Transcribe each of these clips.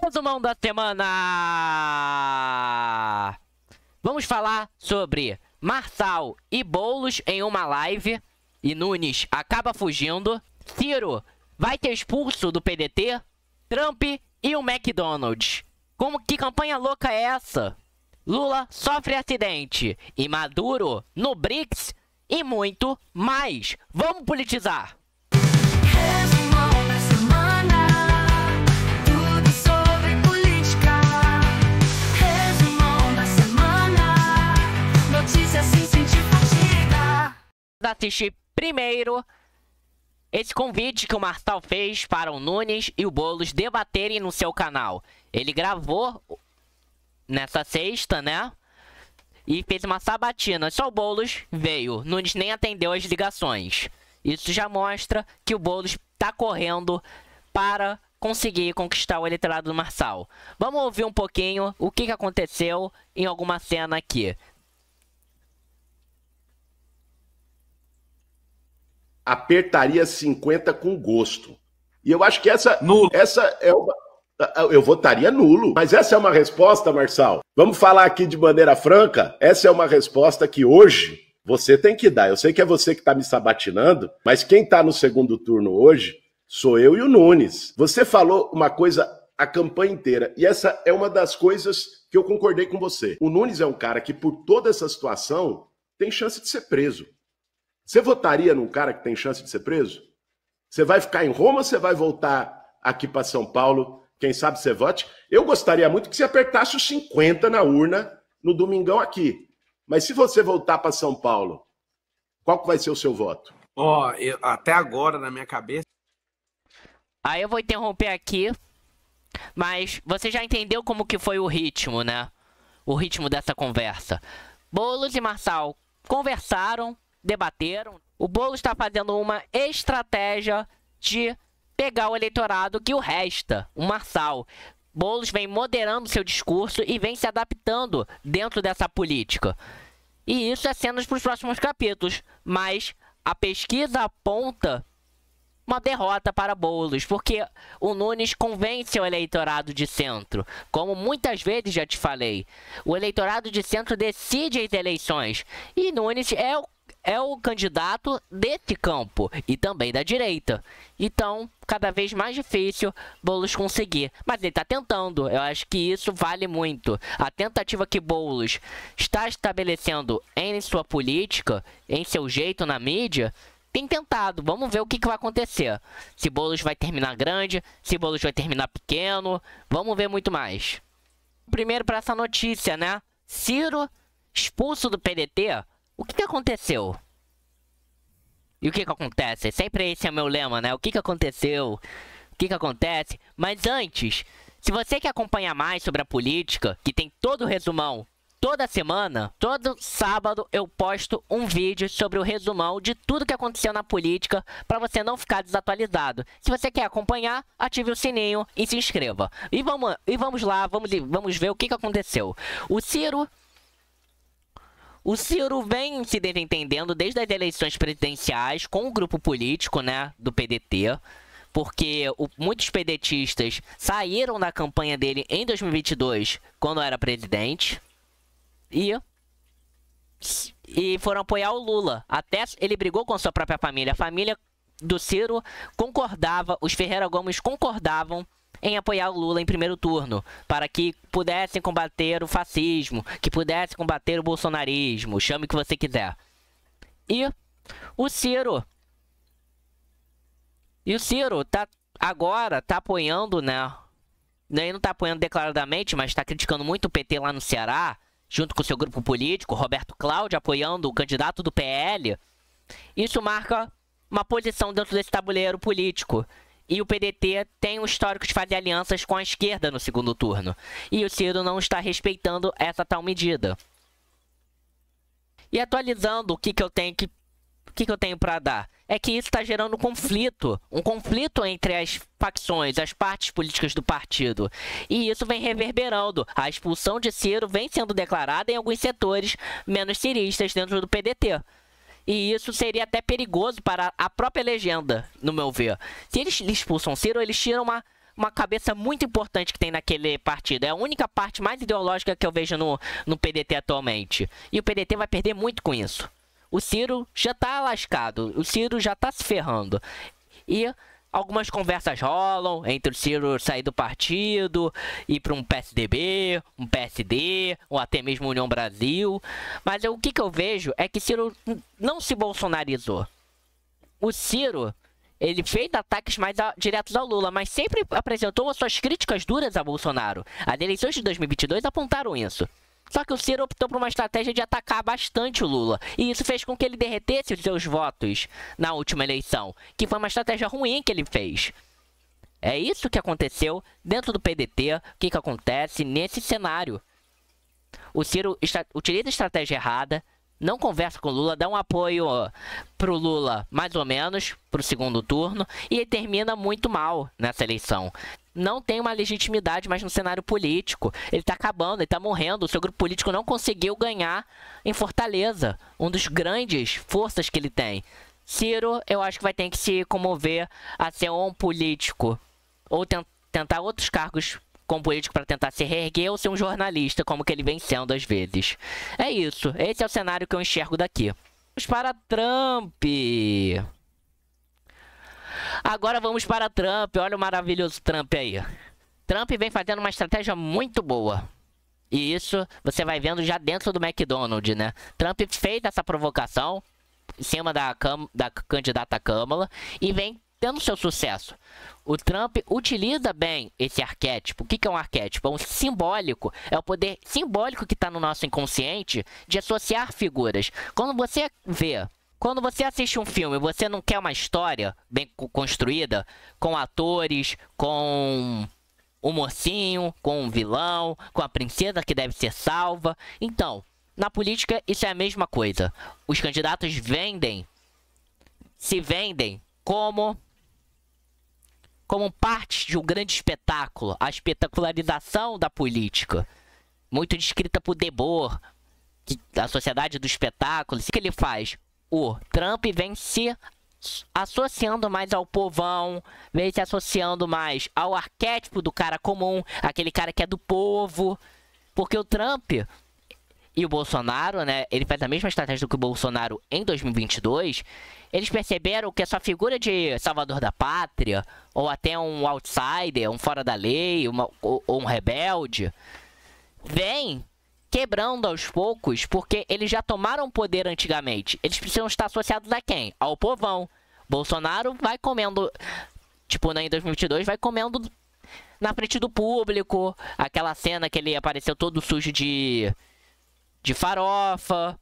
Resumão da semana! Vamos falar sobre Marçal e Boulos em uma live e Nunes acaba fugindo. Ciro vai ter expulso do PDT. Trump e o McDonald's. Que campanha louca é essa? Lula sofre acidente e Maduro no BRICS e muito mais. Vamos politizar! Assistir primeiro esse convite que o Marçal fez para o Nunes e o Boulos debaterem no seu canal. Ele gravou nessa sexta, né? E fez uma sabatina. Só o Boulos veio. Nunes nem atendeu as ligações. Isso já mostra que o Boulos está correndo para conseguir conquistar o eleitorado do Marçal. Vamos ouvir um pouquinho o que aconteceu em alguma cena aqui. Apertaria 50 com gosto. E eu acho que essa é uma... Eu votaria nulo. Mas essa é uma resposta, Marçal. Vamos falar aqui de maneira franca. Essa é uma resposta que hoje você tem que dar. Eu sei que é você que está me sabatinando, mas quem está no segundo turno hoje sou eu e o Nunes. Você falou uma coisa a campanha inteira. E essa é uma das coisas que eu concordei com você. O Nunes é um cara que, por toda essa situação, tem chance de ser preso. Você votaria num cara que tem chance de ser preso? Você vai ficar em Roma ou você vai voltar aqui para São Paulo? Quem sabe você vote? Eu gostaria muito que você apertasse os 50 na urna no domingão aqui. Mas se você voltar para São Paulo, qual que vai ser o seu voto? Até agora, na minha cabeça... Aí eu vou interromper aqui, mas você já entendeu como que foi o ritmo, né? O ritmo dessa conversa. Boulos e Marçal conversaram, debateram. O Boulos está fazendo uma estratégia de pegar o eleitorado que o resta, o Marçal. Boulos vem moderando seu discurso e vem se adaptando dentro dessa política. E isso é cenas para os próximos capítulos. Mas a pesquisa aponta uma derrota para Boulos, porque o Nunes convence o eleitorado de centro. Como muitas vezes já te falei, o eleitorado de centro decide as eleições. E Nunes é o candidato desse campo e também da direita. Então, cada vez mais difícil Boulos conseguir. Mas ele está tentando. Eu acho que isso vale muito. A tentativa que Boulos está estabelecendo em sua política, em seu jeito na mídia, tem tentado. Vamos ver o que vai acontecer. Se Boulos vai terminar grande, se Boulos vai terminar pequeno. Vamos ver muito mais. Primeiro para essa notícia, né? Ciro expulso do PDT. O que aconteceu? E o que acontece? Sempre esse é o meu lema, né? O que aconteceu? O que acontece? Mas antes, se você quer acompanhar mais sobre a política, que tem todo o resumão toda semana, todo sábado eu posto um vídeo sobre o resumão de tudo que aconteceu na política para você não ficar desatualizado. Se você quer acompanhar, ative o sininho e se inscreva. E vamos lá, vamos ver o que aconteceu. O Ciro vem se desentendendo desde as eleições presidenciais com o grupo político, né, do PDT, porque muitos pedetistas saíram da campanha dele em 2022, quando era presidente, e foram apoiar o Lula. Até ele brigou com sua própria família. A família do Ciro concordava, os Ferreira Gomes concordavam em apoiar o Lula em primeiro turno, para que pudessem combater o fascismo, que pudessem combater o bolsonarismo, chame o que você quiser. E o Ciro agora tá apoiando, né? Ele não tá apoiando declaradamente, mas está criticando muito o PT lá no Ceará, junto com seu grupo político, Roberto Cláudio, apoiando o candidato do PL. Isso marca uma posição dentro desse tabuleiro político. E o PDT tem um histórico de fazer alianças com a esquerda no segundo turno. E o Ciro não está respeitando essa tal medida. E atualizando o que eu tenho para dar, é que isso está gerando um conflito entre as facções, as partes políticas do partido. E isso vem reverberando. A expulsão de Ciro vem sendo declarada em alguns setores menos ciristas dentro do PDT. E isso seria até perigoso para a própria legenda, no meu ver. Se eles expulsam Ciro, eles tiram uma cabeça muito importante que tem naquele partido. É a única parte mais ideológica que eu vejo no PDT atualmente. E o PDT vai perder muito com isso. O Ciro já tá lascado. O Ciro já tá se ferrando. E algumas conversas rolam entre o Ciro sair do partido, ir para um PSDB, um PSD, ou até mesmo União Brasil. Mas o que eu vejo é que Ciro não se bolsonarizou. O Ciro, ele fez ataques mais diretos ao Lula, mas sempre apresentou as suas críticas duras a Bolsonaro. As eleições de 2022 apontaram isso. Só que o Ciro optou por uma estratégia de atacar bastante o Lula. E isso fez com que ele derretesse os seus votos na última eleição. Que foi uma estratégia ruim que ele fez. É isso que aconteceu dentro do PDT. O que acontece nesse cenário? O Ciro utiliza a estratégia errada. Não conversa com o Lula, dá um apoio pro Lula, mais ou menos, pro segundo turno, e ele termina muito mal nessa eleição. Não tem uma legitimidade mais no cenário político. Ele tá acabando, ele tá morrendo. O seu grupo político não conseguiu ganhar em Fortaleza, um dos grandes forças que ele tem. Ciro, eu acho que vai ter que se comover a ser um político, ou tentar outros cargos como político para tentar se reerguer, ou ser um jornalista, como que ele vem sendo às vezes. É isso. Esse é o cenário que eu enxergo daqui. Vamos para Trump. Agora vamos para Trump. Olha o maravilhoso Trump aí. Trump vem fazendo uma estratégia muito boa. E isso você vai vendo já dentro do McDonald's, né? Trump fez essa provocação em cima da candidata Kamala e vem tendo seu sucesso. O Trump utiliza bem esse arquétipo. O que é um arquétipo? É um simbólico. É o poder simbólico que está no nosso inconsciente de associar figuras. Quando você assiste um filme e você não quer uma história bem construída, com atores, com um mocinho, com um vilão, com a princesa que deve ser salva. Então, na política isso é a mesma coisa. Os candidatos se vendem como parte de um grande espetáculo, a espetacularização da política, muito descrita por Debord, a sociedade do espetáculo. O que ele faz? O Trump vem se associando mais ao povão, vem se associando mais ao arquétipo do cara comum, aquele cara que é do povo, porque o Trump e o Bolsonaro, né, ele faz a mesma estratégia do que o Bolsonaro em 2022, eles perceberam que essa figura de salvador da pátria, ou até um outsider, um fora da lei, ou um rebelde, vem quebrando aos poucos, porque eles já tomaram poder antigamente. Eles precisam estar associados a quem? Ao povão. Bolsonaro vai comendo, tipo, em 2022, vai comendo na frente do público, aquela cena que ele apareceu todo sujo de farofa.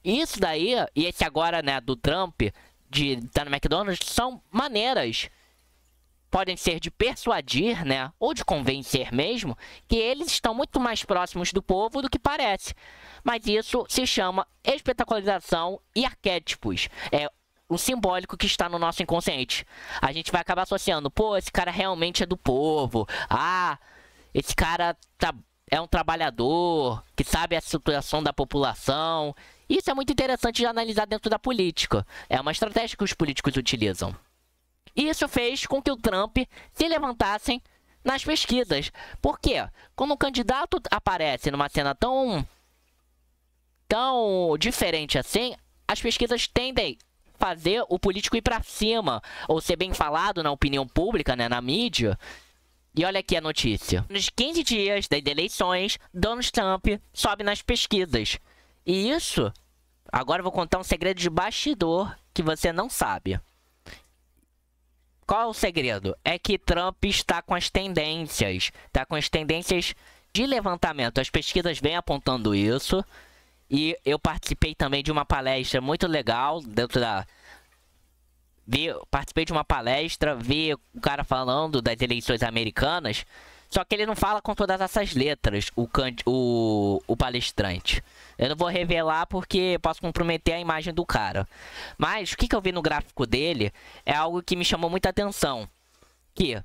Isso daí, e esse agora, né, do Trump, de estar no McDonald's, são maneiras, podem ser de persuadir, né, ou de convencer mesmo, que eles estão muito mais próximos do povo do que parece. Mas isso se chama espetacularização e arquétipos. É o simbólico que está no nosso inconsciente. A gente vai acabar associando, pô, esse cara realmente é do povo. Ah, esse cara é um trabalhador, que sabe a situação da população. Isso é muito interessante de analisar dentro da política. É uma estratégia que os políticos utilizam. E isso fez com que o Trump se levantasse nas pesquisas. Por quê? Quando um candidato aparece numa cena tão diferente assim, as pesquisas tendem a fazer o político ir para cima, ou ser bem falado na opinião pública, né, na mídia. E olha aqui a notícia. Nos 15 dias das eleições, Donald Trump sobe nas pesquisas. E isso, agora eu vou contar um segredo de bastidor que você não sabe. Qual é o segredo? É que Trump está com as tendências. Está com as tendências de levantamento. As pesquisas vêm apontando isso. E eu participei também de uma palestra muito legal dentro da... Participei de uma palestra, vi o cara falando das eleições americanas, só que ele não fala com todas essas letras, o palestrante. Eu não vou revelar porque posso comprometer a imagem do cara. Mas o que eu vi no gráfico dele é algo que me chamou muita atenção. Que,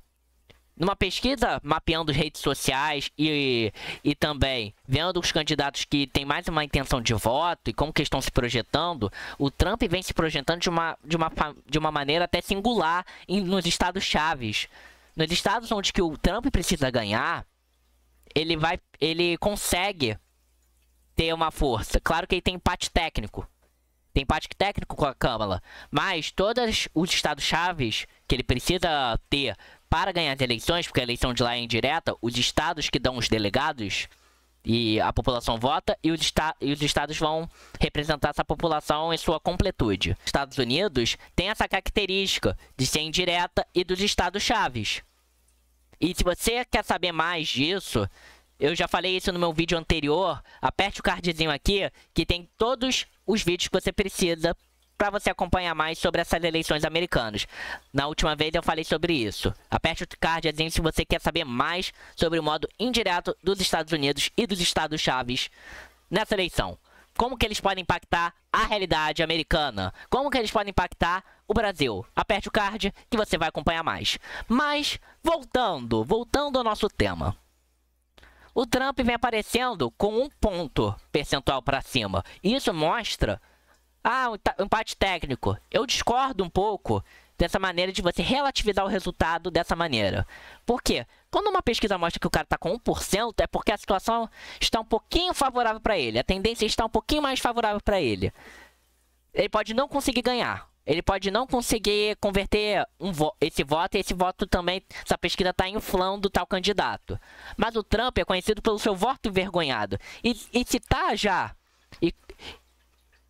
numa pesquisa mapeando as redes sociais e também vendo os candidatos que têm mais uma intenção de voto e como que estão se projetando, o Trump vem se projetando de uma maneira até singular nos estados chaves. nos estados onde que o Trump precisa ganhar, ele consegue ter uma força. Claro que ele tem empate técnico. Tem empate técnico com a Câmara. Mas todos os estados-chaves que ele precisa ter para ganhar as eleições, porque a eleição de lá é indireta, os estados que dão os delegados e a população vota, e os estados vão representar essa população em sua completude. Os Estados Unidos tem essa característica de ser indireta e dos estados-chaves. E se você quer saber mais disso, eu já falei isso no meu vídeo anterior, aperte o cardzinho aqui, que tem todos os vídeos que você precisa para você acompanhar mais sobre essas eleições americanas. Na última vez eu falei sobre isso. Aperte o cardzinho se você quer saber mais sobre o modo indireto dos Estados Unidos e dos estados-chaves nessa eleição. Como que eles podem impactar a realidade americana? Como que eles podem impactar o Brasil? Aperte o card que você vai acompanhar mais. Mas, voltando ao nosso tema. O Trump vem aparecendo com 1 ponto percentual para cima. Isso mostra um empate técnico. Eu discordo um pouco dessa maneira de você relativizar o resultado dessa maneira. Por quê? Quando uma pesquisa mostra que o cara está com 1%, é porque a situação está um pouquinho favorável para ele. A tendência está um pouquinho mais favorável para ele. Ele pode não conseguir ganhar. Ele pode não conseguir converter esse voto, e esse voto também, essa pesquisa está inflando tal candidato. Mas o Trump é conhecido pelo seu voto envergonhado. E se tá já...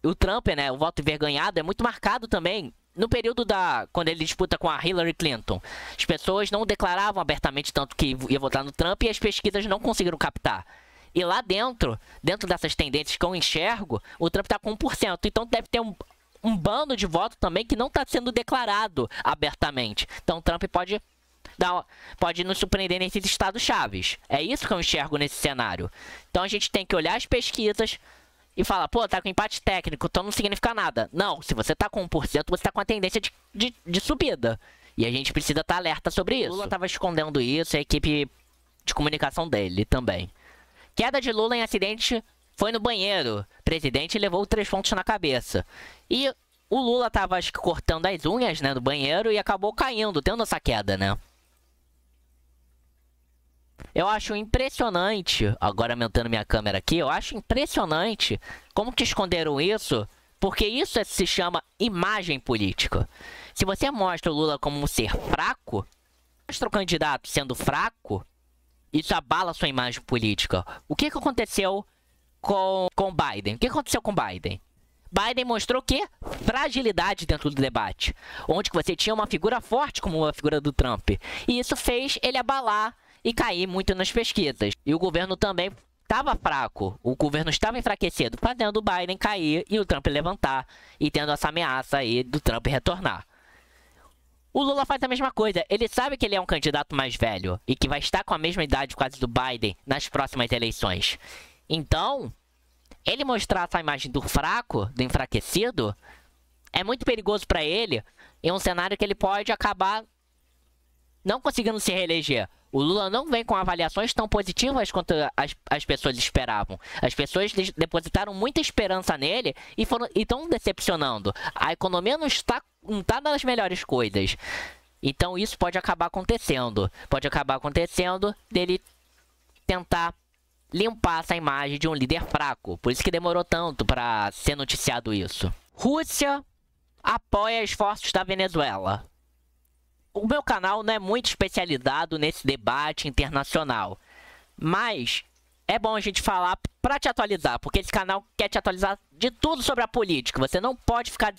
O Trump, né, o voto envergonhado é muito marcado também no período quando ele disputa com a Hillary Clinton. As pessoas não declaravam abertamente tanto que ia votar no Trump e as pesquisas não conseguiram captar. E lá dentro dessas tendências que eu enxergo, o Trump está com 1%. Então deve ter um bando de voto também que não está sendo declarado abertamente. Então o Trump pode nos surpreender nesses estados-chaves. É isso que eu enxergo nesse cenário. Então a gente tem que olhar as pesquisas e falar, pô, tá com empate técnico, então não significa nada. Não, se você tá com 1%, você tá com a tendência de subida. E a gente precisa estar alerta sobre isso. Lula tava escondendo isso, a equipe de comunicação dele também. Queda de Lula em acidente foi no banheiro. O presidente levou 3 pontos na cabeça. E o Lula tava, acho que, cortando as unhas, né, no banheiro e acabou caindo, tendo essa queda, né? Eu acho impressionante, agora aumentando minha câmera aqui, eu acho impressionante como que esconderam isso, porque isso se chama imagem política. Se você mostra o Lula como um ser fraco, mostra o candidato sendo fraco, isso abala a sua imagem política. O que aconteceu com Biden? O que aconteceu com Biden? Biden mostrou que fragilidade dentro do debate, onde você tinha uma figura forte como a figura do Trump. E isso fez ele abalar e cair muito nas pesquisas. E o governo também estava fraco. O governo estava enfraquecido, fazendo o Biden cair e o Trump levantar. E tendo essa ameaça aí do Trump retornar. O Lula faz a mesma coisa. Ele sabe que ele é um candidato mais velho e que vai estar com a mesma idade quase do Biden nas próximas eleições. Então, ele mostrar essa imagem do fraco, do enfraquecido, é muito perigoso para ele em um cenário que ele pode acabar não conseguindo se reeleger. O Lula não vem com avaliações tão positivas quanto as pessoas esperavam. As pessoas depositaram muita esperança nele e estão decepcionando. A economia não está nas melhores coisas. Então isso pode acabar acontecendo. Pode acabar acontecendo dele tentar limpar essa imagem de um líder fraco. Por isso que demorou tanto para ser noticiado isso. Rússia apoia esforços da Venezuela. O meu canal não é muito especializado nesse debate internacional, mas é bom a gente falar para te atualizar, porque esse canal quer te atualizar de tudo sobre a política. Você não pode ficar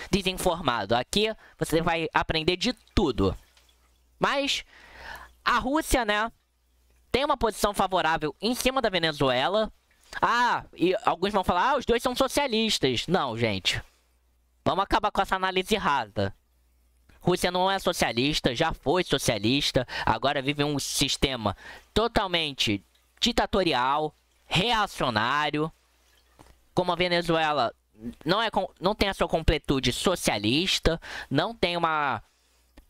desinformado. Aqui você vai aprender de tudo. Mas a Rússia, né, tem uma posição favorável em cima da Venezuela. E alguns vão falar, os dois são socialistas. Não, gente. Vamos acabar com essa análise errada. Rússia não é socialista, já foi socialista, agora vive um sistema totalmente ditatorial, reacionário. Como a Venezuela não tem a sua completude socialista, não tem uma...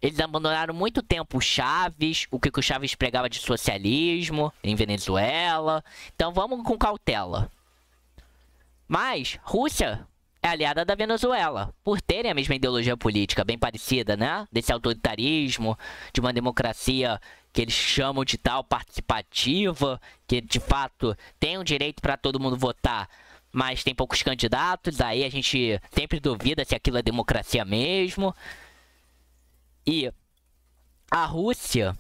Eles abandonaram muito tempo o Chávez, o que o Chávez pregava de socialismo em Venezuela. Então vamos com cautela. Mas Rússia é aliada da Venezuela, por terem a mesma ideologia política, bem parecida, né? Desse autoritarismo, de uma democracia que eles chamam de tal participativa, que de fato tem um direito para todo mundo votar, mas tem poucos candidatos, aí a gente sempre duvida se aquilo é democracia mesmo. E a Rússia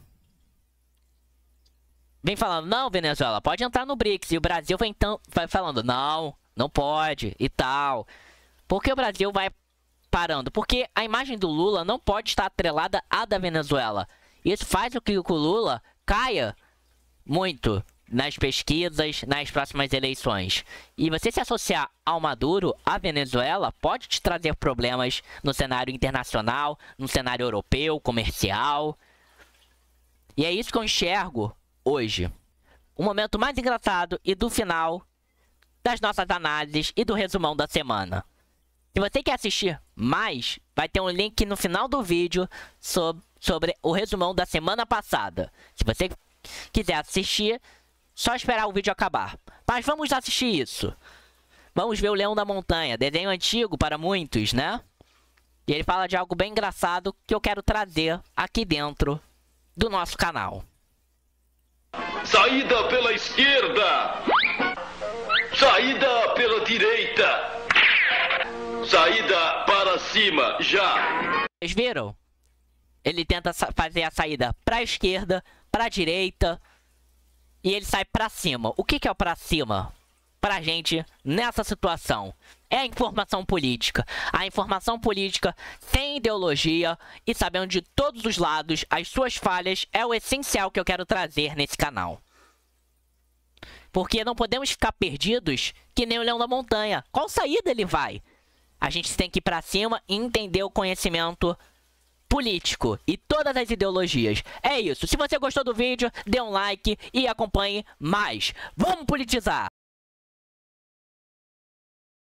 vem falando, não, Venezuela, pode entrar no BRICS. E o Brasil vai falando, não, não pode e tal. Por que o Brasil vai parando? Porque a imagem do Lula não pode estar atrelada à da Venezuela. Isso faz com que o Lula caia muito nas pesquisas, nas próximas eleições. E você se associar ao Maduro, à Venezuela, pode te trazer problemas no cenário internacional, no cenário europeu, comercial. E é isso que eu enxergo hoje. O momento mais engraçado e do final das nossas análises e do resumão da semana. Se você quer assistir mais, vai ter um link no final do vídeo sobre o resumão da semana passada. Se você quiser assistir, só esperar o vídeo acabar. Mas vamos assistir isso. Vamos ver o Leão da Montanha, desenho antigo para muitos, né? E ele fala de algo bem engraçado que eu quero trazer aqui dentro do nosso canal. Saída pela esquerda! Saída pela direita! Saída para cima, já! Vocês viram? Ele tenta fazer a saída para a esquerda, para a direita, e ele sai para cima. O que é o para cima? Pra gente, nessa situação, é a informação política. A informação política sem ideologia e sabendo de todos os lados as suas falhas é o essencial que eu quero trazer nesse canal. Porque não podemos ficar perdidos que nem o Leão da Montanha. Qual saída ele vai? A gente tem que ir pra cima e entender o conhecimento político e todas as ideologias. É isso. Se você gostou do vídeo, dê um like e acompanhe mais. Vamos politizar!